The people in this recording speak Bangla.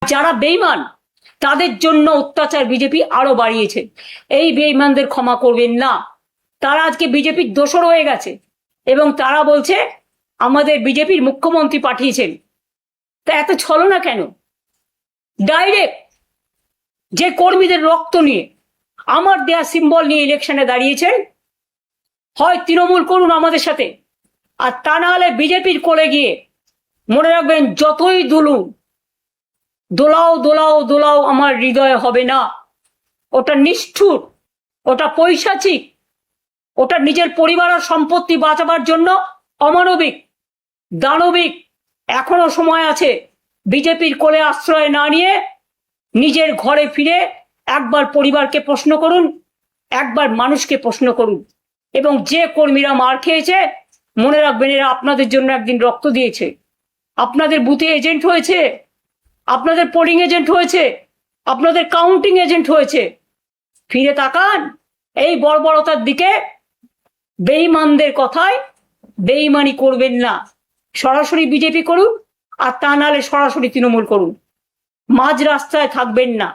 যারা বেঈমান তাদের জন্য অত্যাচার বিজেপি আরো বাড়িয়েছে। এই বেঈমানদের ক্ষমা করবেন না। তারা আজকে বিজেপির দোসর হয়ে গেছে এবং তারা বলছে আমাদের বিজেপির মুখ্যমন্ত্রী পাঠিয়েছেন। তা এত ছলনা কেন? ডাইরেক্ট যে কর্মীদের রক্ত নিয়ে, আমার দেয়া সিম্বল নিয়ে ইলেকশনে দাঁড়িয়েছেন, হয় তৃণমূল করুন আমাদের সাথে, আর তা না হলে বিজেপির কোলে গিয়ে মনে রাখবেন যতই দুলুন, দোলাও দোলাও দোলাও আমার হৃদয়ে হবে না। ওটা নিষ্ঠুর, ওটা পৈশাচিক, ওটা নিজের পরিবার আর সম্পত্তি বাঁচাবার জন্য অমানবিক, দানবিক। এখনো সময় আছে। বিজেপির কোলে আশ্রয় না নিয়ে নিজের ঘরে ফিরে একবার পরিবারকে প্রশ্ন করুন, একবার মানুষকে প্রশ্ন করুন। এবং যে কর্মীরা মার খেয়েছে মনে রাখবেন এরা আপনাদের জন্য একদিন রক্ত দিয়েছে, আপনাদের বুথে এজেন্ট হয়েছে, আপনাদের পোলিং এজেন্ট হয়েছে, আপনাদের কাউন্টিং এজেন্ট হয়েছে। ফিরে তাকান এই বর্বরতার দিকে। বেঈমানদের কথায় বেঈমানি করবেন না। সরাসরি বিজেপি করুন, আর তা নাহলে সরাসরি তৃণমূল করুন। মাঝ রাস্তায় থাকবেন না।